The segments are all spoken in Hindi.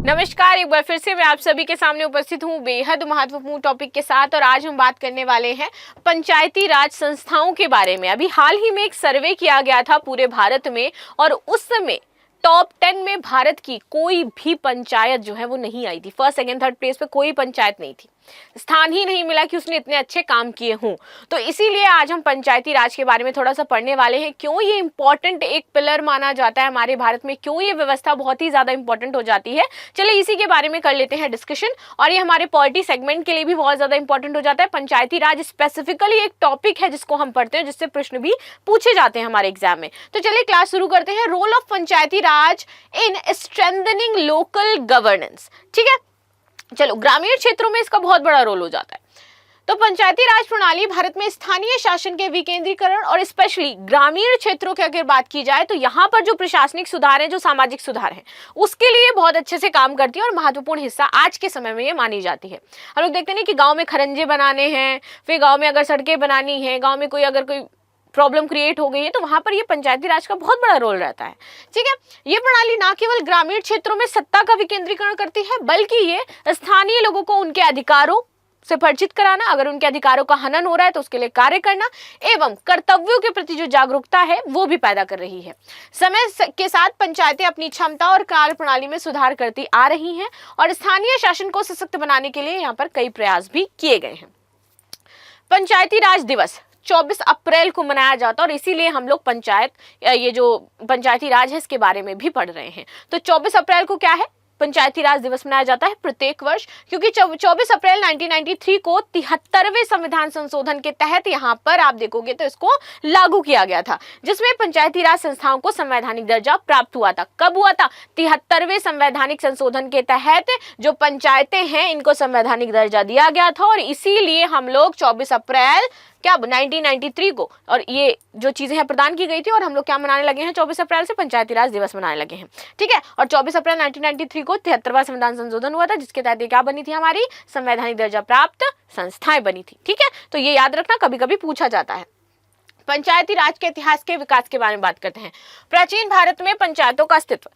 नमस्कार, एक बार फिर से मैं आप सभी के सामने उपस्थित हूँ बेहद महत्वपूर्ण टॉपिक के साथ। और आज हम बात करने वाले हैं पंचायती राज संस्थाओं के बारे में। अभी हाल ही में एक सर्वे किया गया था पूरे भारत में, और उस समय टॉप 10 में भारत की कोई भी पंचायत जो है वो नहीं आई थी। फर्स्ट, सेकंड, थर्ड प्लेस पे कोई पंचायत नहीं थी, स्थान ही नहीं मिला कि उसने इतने अच्छे काम किए हों। तो इसीलिए आज हम पंचायती राज के बारे में थोड़ा सा पढ़ने वाले हैं। क्यों ये इंपॉर्टेंट एक पिलर माना जाता है हमारे भारत में, क्यों ये व्यवस्था बहुत ही ज्यादा इंपॉर्टेंट हो जाती है। चलिए इसी के बारे में कर लेते हैं डिस्कशन। और ये हमारे पॉलिटी सेगमेंट के लिए भी बहुत ज्यादा इंपॉर्टेंट हो जाता है। पंचायती राज स्पेसिफिकली एक टॉपिक है जिसको हम पढ़ते हैं, जिससे प्रश्न भी पूछे जाते हैं हमारे एग्जाम में। तो चलिए क्लास शुरू करते हैं। Role of panchayati raj in strengthening local governance. ठीक है, चलो ग्रामीण क्षेत्रों में इसका बहुत बड़ा रोल हो जाता है। तो पंचायती राज प्रणाली भारत में स्थानीय शासन के विकेंद्रीकरण और स्पेशली ग्रामीण क्षेत्रों की अगर बात की जाए तो यहाँ पर जो प्रशासनिक सुधार है, जो सामाजिक सुधार है, उसके लिए बहुत अच्छे से काम करती है और महत्वपूर्ण हिस्सा आज के समय में ये मानी जाती है। हम लोग देखते हैं कि गांव में खरंजे बनाने हैं, फिर गांव में अगर सड़कें बनानी है, गांव में अगर कोई प्रॉब्लम क्रिएट हो गई है, तो वहां पर ये पंचायती राज का बहुत बड़ा रोल रहता है। ठीक है, ये प्रणाली ना केवल ग्रामीण क्षेत्रों में सत्ता का विकेंद्रीकरण करती है, बल्कि ये स्थानीय लोगों को उनके अधिकारों से परिचित कराना, अगर उनके अधिकारों का हनन हो रहा है तो उसके लिए कार्य करना, एवं कर्तव्यों के प्रति जो जागरूकता है वो भी पैदा कर रही है। समय के साथ पंचायतें अपनी क्षमता और कार्य प्रणाली में सुधार करती आ रही हैं और स्थानीय शासन को सशक्त बनाने के लिए यहाँ पर कई प्रयास भी किए गए हैं। पंचायती राज दिवस 24 अप्रैल को मनाया जाता है और इसीलिए हम लोग ये जो पंचायती राज है इसके बारे में भी पढ़ रहे हैं। तो 24 अप्रैल को क्या है, पंचायती राज दिवस मनाया जाता है प्रत्येक वर्ष, क्योंकि 24 अप्रैल 1993 को 73वें संविधान संशोधन के तहत यहाँ पर आप देखोगे तो इसको लागू किया गया था, जिसमें पंचायती राज संस्थाओं को संवैधानिक दर्जा प्राप्त हुआ था। कब हुआ था? 73वें संवैधानिक संशोधन के तहत जो पंचायतें हैं इनको संवैधानिक दर्जा दिया गया था, और इसीलिए हम लोग 24 अप्रैल 1993 को, और ये जो चीजें हैं प्रदान की गई थी, और हम लोग क्या मनाने लगे हैं 24 अप्रैल से पंचायती राज दिवस मनाने लगे हैं। ठीक है, और 24 अप्रैल 1993 को 73वां संविधान संशोधन हुआ था, जिसके तहत क्या बनी थी, हमारी संवैधानिक दर्जा प्राप्त संस्थाएं बनी थी। ठीक है, तो ये याद रखना, कभी कभी पूछा जाता है। पंचायती राज के इतिहास के विकास के बारे में बात करते हैं। प्राचीन भारत में पंचायतों का अस्तित्व।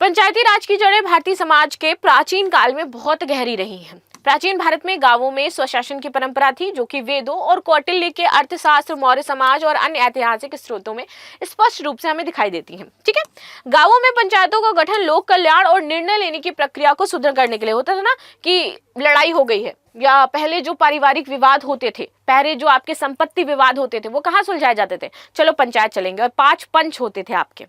पंचायती राज की जड़ें भारतीय समाज के प्राचीन काल में बहुत गहरी रही हैं। प्राचीन भारत में गांवों में स्वशासन की परंपरा थी, जो कि वेदों और कौटिल्य के अर्थशास्त्र, मौर्य समाज और अन्य ऐतिहासिक स्रोतों में स्पष्ट रूप से हमें दिखाई देती है। ठीक है, गांवों में पंचायतों का गठन लोक कल्याण और निर्णय लेने की प्रक्रिया को सुदृढ़ करने के लिए होता था ना, कि लड़ाई हो गई है, या पहले जो पारिवारिक विवाद होते थे, पहले जो आपके संपत्ति विवाद होते थे, वो कहाँ सुलझाए जाते थे? चलो पंचायत चलेंगे, और 5 पंच होते थे आपके।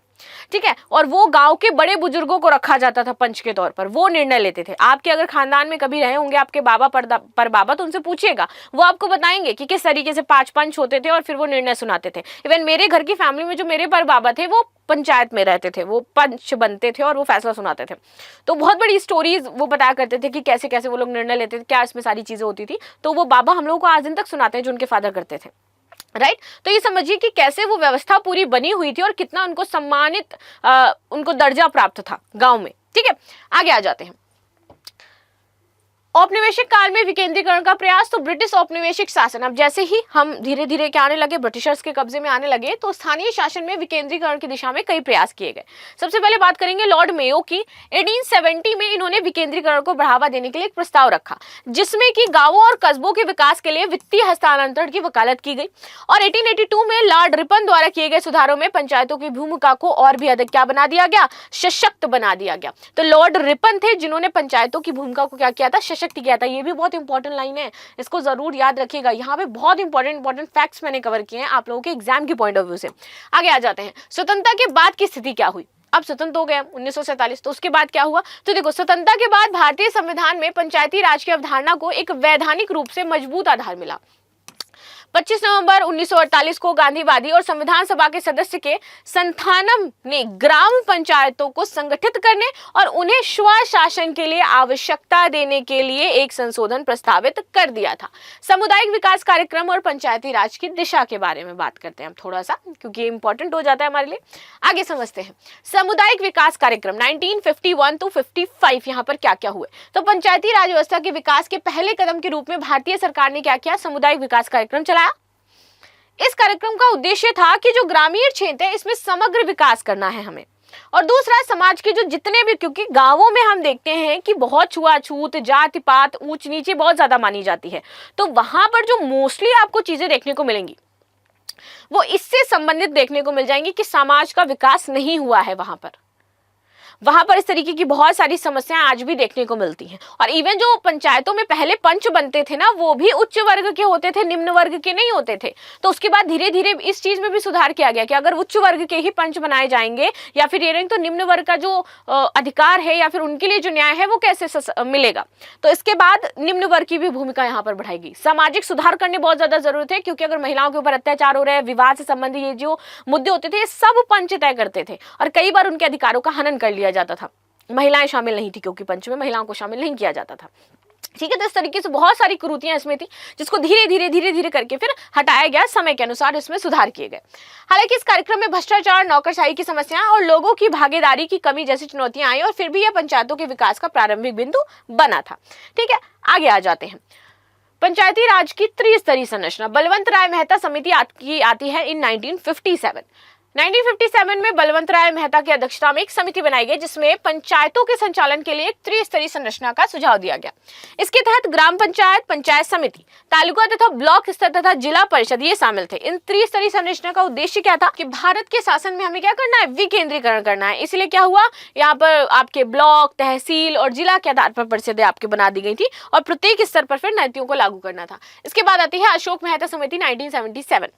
ठीक है, और वो गांव के बड़े बुजुर्गों को रखा जाता था पंच के तौर पर, वो निर्णय लेते थे। आपके अगर खानदान में कभी रहे होंगे आपके बाबा पर बाबा, तो उनसे पूछिएगा, वो आपको बताएंगे कि किस तरीके से 5 पंच होते थे और फिर वो निर्णय सुनाते थे। इवन मेरे घर की फैमिली में जो मेरे पर बाबा थे वो पंचायत में रहते थे, वो पंच बनते थे और वो फैसला सुनाते थे। तो बहुत बड़ी स्टोरीज वो बताया करते थे कि कैसे कैसे वो लोग निर्णय लेते थे, क्या इसमें सारी चीजें होती थी। तो वो बाबा हम लोगों को आज दिन तक सुनाते हैं जो उनके फादर करते थे। राइट, तो ये समझिए कि कैसे वो व्यवस्था पूरी बनी हुई थी और कितना उनको सम्मानित उनको दर्जा प्राप्त था गांव में। ठीक है, आगे आ जाते हैं। औपनिवेशिक काल में विकेंद्रीकरण का प्रयास। तो ब्रिटिश औपनिवेशिक शासन, अब जैसे ही हम धीरे धीरे क्या आने लगे, ब्रिटिशर्स के कब्जे में आने लगे, तो स्थानीय शासन में विकेंद्रीकरण की दिशा में कई प्रयास किए गए। सबसे पहले बात करेंगे लॉर्ड मेयो की। 1870 में इन्होंने विकेंद्रीकरण को बढ़ावा देने के लिए एक प्रस्ताव रखा, जिसमें कि गांवों और कस्बों के विकास के लिए वित्तीय हस्तांतरण की वकालत की गई। और 1882 में लॉर्ड रिपन द्वारा किए गए सुधारों में पंचायतों की भूमिका को और भी अधिक क्या बना दिया गया, सशक्त बना दिया गया। तो लॉर्ड रिपन थे जिन्होंने पंचायतों की भूमिका को क्या किया था, सशक्त किया था। ये भी बहुत इंपॉर्टेंट लाइन है, इसको जरूर याद रखिएगा। यहाँ पे बहुत इंपॉर्टेंट फैक्ट्स मैंने कवर किए हैं आप लोगों के एग्जाम की पॉइंट ऑफ व्यू से। आगे आ जाते हैं। स्वतंत्रता के बाद की स्थिति क्या हुई? अब स्वतंत्र हो गए 1947, तो उसके बाद क्या हुआ? तो देखो, स्वतंत्रता के बाद भारतीय संविधान में पंचायती राज की अवधारणा को एक वैधानिक रूप से मजबूत आधार मिला। 25 नवंबर 1948 को गांधीवादी और संविधान सभा के सदस्य के संथानम ने ग्राम पंचायतों को संगठित करने और उन्हें स्वशासन के लिए आवश्यकता देने के लिए एक संशोधन प्रस्तावित कर दिया था। सामुदायिक विकास कार्यक्रम और पंचायती राज की दिशा के बारे में बात करते हैं हम थोड़ा सा, क्योंकि ये इंपॉर्टेंट हो जाता है हमारे लिए। आगे समझते हैं सामुदायिक विकास कार्यक्रम 1951 to 55 यहाँ पर क्या क्या हुए। तो पंचायती राज व्यवस्था के विकास के पहले कदम के रूप में भारतीय सरकार ने क्या किया, सामुदायिक विकास कार्यक्रम चलाया। इस कार्यक्रम का उद्देश्य था कि जो ग्रामीण क्षेत्र है इसमें समग्र विकास करना है हमें। और दूसरा, समाज के जो जितने भी, क्योंकि गांवों में हम देखते हैं कि बहुत छुआछूत, जाति पात, ऊंच नीचे बहुत ज्यादा मानी जाती है, तो वहां पर जो मोस्टली आपको चीजें देखने को मिलेंगी वो इससे संबंधित देखने को मिल जाएंगी कि समाज का विकास नहीं हुआ है वहां पर इस तरीके की बहुत सारी समस्याएं आज भी देखने को मिलती हैं। और इवन जो पंचायतों में पहले पंच बनते थे ना, वो भी उच्च वर्ग के होते थे, निम्न वर्ग के नहीं होते थे। तो उसके बाद धीरे धीरे इस चीज में भी सुधार किया गया कि अगर उच्च वर्ग के ही पंच बनाए जाएंगे या फिर ये रहेंगे तो निम्न वर्ग का जो अधिकार है या फिर उनके लिए जो न्याय है वो कैसे मिलेगा। तो इसके बाद निम्न वर्ग की भी भूमिका यहाँ पर बढ़ाई गई। सामाजिक सुधार करने बहुत ज्यादा जरूरत है, क्योंकि अगर महिलाओं के ऊपर अत्याचार हो रहे हैं, विवाह से संबंधित ये जो मुद्दे होते थे, ये सब पंच तय करते थे और कई बार उनके अधिकारों का हनन कर लिया जाता था। महिलाएं शामिल नहीं थी, क्योंकि पंच में महिलाओं को शामिल नहीं किया जाता था। ठीक है, तो इस तरीके से बहुत सारी कुरीतियां इसमें थी, जिसको धीरे धीरे करके फिर हटाया गया, समय के अनुसार इसमें सुधार किए गए। हालांकि इस कार्यक्रम में भ्रष्टाचार, नौकरशाही की समस्याएं और लोगों की भागीदारी की कमी जैसी चुनौतियां आई और फिर भी यह पंचायतों के विकास का प्रारंभिक बिंदु बना था। ठीक है, आगे आ जाते हैं। पंचायती राज की त्रिस्तरीय संरचना, बलवंत राय मेहता समिति आती है इन 1957 में बलवंत राय मेहता की अध्यक्षता में एक समिति बनाई गई, जिसमें पंचायतों के संचालन के लिए एक त्रिस्तरीय संरचना का सुझाव दिया गया। इसके तहत ग्राम पंचायत, पंचायत समिति, तालुका तथा ब्लॉक स्तर तथा जिला परिषद ये शामिल थे। इन त्रिस्तरीय संरचना का उद्देश्य क्या था कि भारत के शासन में हमें क्या करना है, विकेंद्रीकरण करना है। इसलिए क्या हुआ, यहाँ पर आपके ब्लॉक, तहसील और जिला के आधार पर परिषदें आपके बना दी गई थी और प्रत्येक स्तर पर फिर नीतियों को लागू करना था। इसके बाद आती है अशोक मेहता समिति 1977।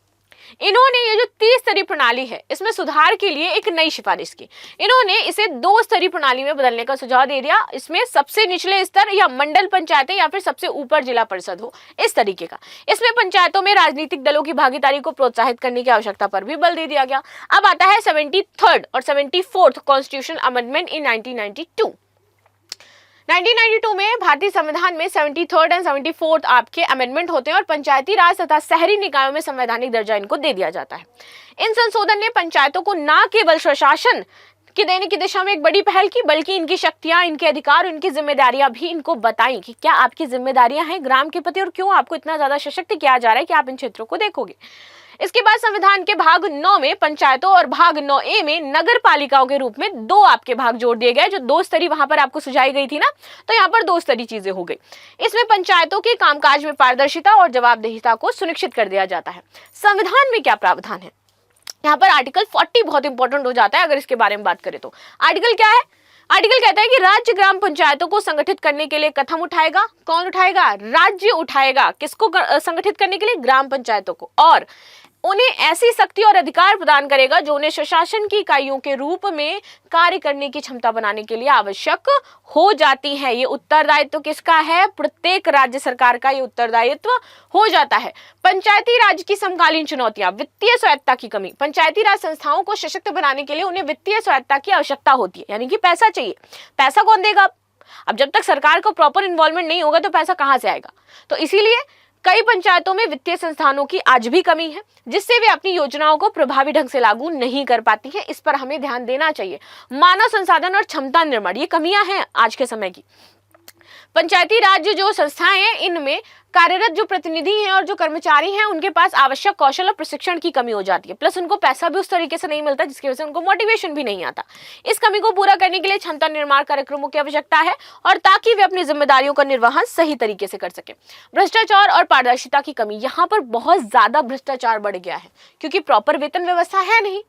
इन्होंने ये जो 30 स्तरीय प्रणाली है इसमें सुधार के लिए एक नई सिफारिश की। इन्होंने इसे 2 स्तरीय प्रणाली में बदलने का सुझाव दे दिया। इसमें सबसे निचले स्तर या मंडल पंचायतें या फिर सबसे ऊपर जिला परिषद हो, इस तरीके का। इसमें पंचायतों में राजनीतिक दलों की भागीदारी को प्रोत्साहित करने की आवश्यकता पर भी बल दे दिया गया। अब आता है 73rd और 74th कॉन्स्टिट्यूशन अमेंडमेंट इन 1992। 1992 में भारतीय संविधान में 73rd एंड 74th आपके अमेंडमेंट होते हैं और पंचायती राज तथा शहरी निकायों में संवैधानिक दर्जा इनको दे दिया जाता है। इन संशोधन ने पंचायतों को न केवल स्वशासन की देने की दिशा में एक बड़ी पहल की, बल्कि इनकी शक्तियां, इनके अधिकार, इनकी जिम्मेदारियां भी इनको बताई कि क्या आपकी जिम्मेदारियां हैं ग्राम के प्रति और क्यों आपको इतना ज्यादा सशक्त किया जा रहा है कि आप इन क्षेत्रों को देखोगे। इसके बाद संविधान के भाग 9 में पंचायतों और भाग 9A में नगर पालिकाओं के रूप में 2 आपके भाग जोड़ दिए गए। जो 2 स्तरीय वहां पर आपको सुझाई गई थी ना, तो यहाँ पर 2 स्तरीय चीजें हो गई। इसमें पंचायतों के कामकाज में पारदर्शिता और जवाबदेहिता को सुनिश्चित कर दिया जाता है। संविधान में क्या प्रावधान है, यहाँ पर आर्टिकल 40 बहुत इंपॉर्टेंट हो जाता है अगर इसके बारे में बात करें तो। आर्टिकल क्या है, आर्टिकल कहता है कि राज्य ग्राम पंचायतों को संगठित करने के लिए कथम उठाएगा। कौन उठाएगा, राज्य उठाएगा। किसको संगठित करने के लिए, ग्राम पंचायतों को। और उन्हें ऐसी शक्ति और अधिकार प्रदान करेगा जो उन्हें स्वशासन की इकाइयों के रूप में कार्य करने की क्षमता बनाने के लिए आवश्यक हो जाती है। ये उत्तरदायित्व किसका है, प्रत्येक राज्य सरकार का ये उत्तरदायित्व हो जाता है। पंचायती राज की समकालीन चुनौतियां, वित्तीय स्वायत्तता की कमी। पंचायती राज संस्थाओं को सशक्त बनाने के लिए उन्हें वित्तीय स्वायत्तता की आवश्यकता होती है, यानी कि पैसा चाहिए। पैसा कौन देगा, अब जब तक सरकार को प्रॉपर इन्वॉल्वमेंट नहीं होगा तो पैसा कहां से आएगा। तो इसीलिए कई पंचायतों में वित्तीय संस्थानों की आज भी कमी है, जिससे वे अपनी योजनाओं को प्रभावी ढंग से लागू नहीं कर पाती हैं। इस पर हमें ध्यान देना चाहिए। मानव संसाधन और क्षमता निर्माण, ये कमियां हैं आज के समय की। पंचायती राज जो संस्थाएं हैं, इनमें कार्यरत जो प्रतिनिधि हैं और जो कर्मचारी हैं, उनके पास आवश्यक कौशल और प्रशिक्षण की कमी हो जाती है। प्लस उनको पैसा भी उस तरीके से नहीं मिलता, जिसकी वजह से उनको मोटिवेशन भी नहीं आता। इस कमी को पूरा करने के लिए क्षमता निर्माण कार्यक्रमों की आवश्यकता है, और ताकि वे अपनी जिम्मेदारियों का निर्वहन सही तरीके से कर सके। भ्रष्टाचार और पारदर्शिता की कमी, यहाँ पर बहुत ज्यादा भ्रष्टाचार बढ़ गया है, क्योंकि प्रॉपर वेतन व्यवस्था है नहीं।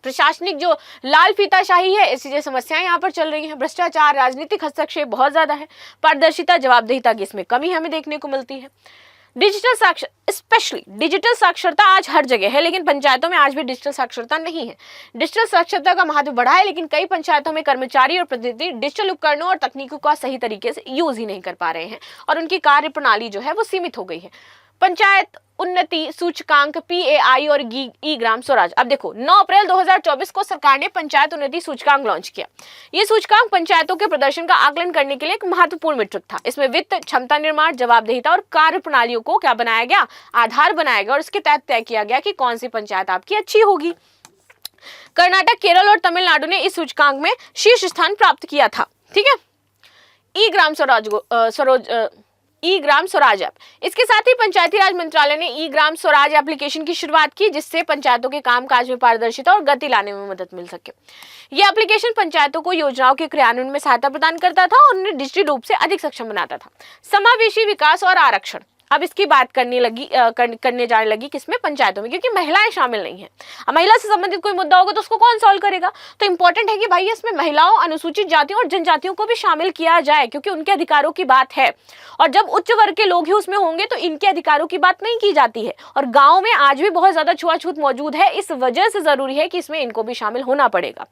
प्रशासनिक जो लाल फीताशाही है, ऐसी जो समस्याएं यहाँ पर चल रही हैं। भ्रष्टाचार, राजनीतिक हस्तक्षेप बहुत ज्यादा है। पारदर्शिता, जवाबदेहिता की इसमें कमी हमें देखने को मिलती है। डिजिटल साक्षरता, स्पेशली डिजिटल साक्षरता आज हर जगह है, लेकिन पंचायतों में आज भी डिजिटल साक्षरता नहीं है। डिजिटल साक्षरता का महत्व बढ़ा है, लेकिन कई पंचायतों में कर्मचारी और प्रतिनिधि डिजिटल उपकरणों और तकनीकों का सही तरीके से यूज ही नहीं कर पा रहे हैं और उनकी कार्य प्रणाली जो है वो सीमित हो गई है। पंचायत उन्नति सूचकांक PAI और ई ग्राम स्वराज। अब देखो, 9 अप्रैल 2024 को सरकार ने पंचायत उन्नति सूचकांक लॉन्च किया। ये सूचकांक पंचायतों के प्रदर्शन का आकलन करने के लिए एक महत्वपूर्ण मीट्रिक था। इसमें वित्त, क्षमता निर्माण, जवाबदेहिता और कार्य प्रणालियों को क्या बनाया गया, आधार बनाया गया, और इसके तहत तय किया गया कि कौन सी पंचायत आपकी अच्छी होगी। कर्नाटक, केरल और तमिलनाडु ने इस सूचकांक में शीर्ष स्थान प्राप्त किया था। ठीक है, ई ग्राम ई ग्राम स्वराज ऐप। इसके साथ ही पंचायती राज मंत्रालय ने ई ग्राम स्वराज एप्लीकेशन की शुरुआत की, जिससे पंचायतों के कामकाज में पारदर्शिता और गति लाने में मदद मिल सके। यह एप्लीकेशन पंचायतों को योजनाओं के क्रियान्वयन में सहायता प्रदान करता था और उन्हें डिजिटल रूप से अधिक सक्षम बनाता था। समावेशी विकास और आरक्षण, अब इसकी बात करने जाने लगी किसमें, पंचायतों में, क्योंकि महिलाएं शामिल नहीं है। अब महिला से संबंधित कोई मुद्दा होगा तो उसको कौन सॉल्व करेगा, तो इंपॉर्टेंट है कि भाई इसमें महिलाओं, अनुसूचित जातियों और जनजातियों को भी शामिल किया जाए, क्योंकि उनके अधिकारों की बात है। और जब उच्च वर्ग के लोग ही उसमें होंगे तो इनके अधिकारों की बात नहीं की जाती है। और गाँव में आज भी बहुत ज्यादा छुआछूत मौजूद है, इस वजह से जरूरी है कि इसमें इनको भी शामिल होना पड़ेगा।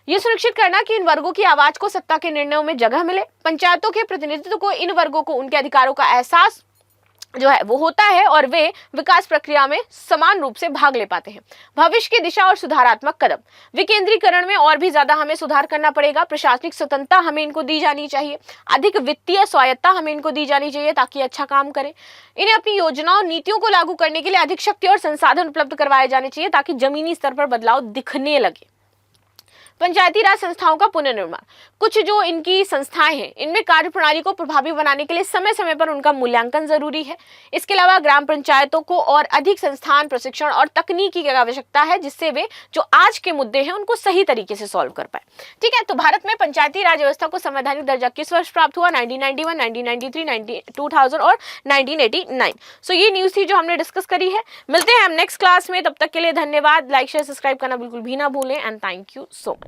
ये सुनिश्चित करना कि इन वर्गों की आवाज को सत्ता के निर्णयों में जगह मिले। पंचायतों के प्रतिनिधित्व को इन वर्गों को उनके अधिकारों का एहसास जो है वो होता है और वे विकास प्रक्रिया में समान रूप से भाग ले पाते हैं। भविष्य की दिशा और सुधारात्मक कदम, विकेंद्रीकरण में और भी ज्यादा हमें सुधार करना पड़ेगा। प्रशासनिक स्वतंत्रता हमें इनको दी जानी चाहिए, अधिक वित्तीय स्वायत्ता हमें इनको दी जानी चाहिए ताकि अच्छा काम करें। इन्हें अपनी योजनाओं, नीतियों को लागू करने के लिए अधिक शक्ति और संसाधन उपलब्ध करवाए जाने चाहिए ताकि जमीनी स्तर पर बदलाव दिखने लगे। पंचायती राज संस्थाओं का पुनर्निर्माण, कुछ जो इनकी संस्थाएं हैं इनमें कार्यप्रणाली को प्रभावी बनाने के लिए समय समय पर उनका मूल्यांकन जरूरी है। इसके अलावा ग्राम पंचायतों को और अधिक संस्थान, प्रशिक्षण और तकनीकी की आवश्यकता है, जिससे वे जो आज के मुद्दे हैं उनको सही तरीके से सॉल्व कर पाए। ठीक है, तो भारत में पंचायती राज व्यवस्था को संवैधानिक दर्जा किस वर्ष प्राप्त हुआ, 1991, 1993, 2000 और 1989। सो ये न्यूज थी जो हमने डिस्कस करी है। मिलते हैं हम नेक्स्ट क्लास में, तब तक के लिए धन्यवाद। लाइक शेयर सब्सक्राइब करना बिल्कुल भी ना भूलें and thank you so much.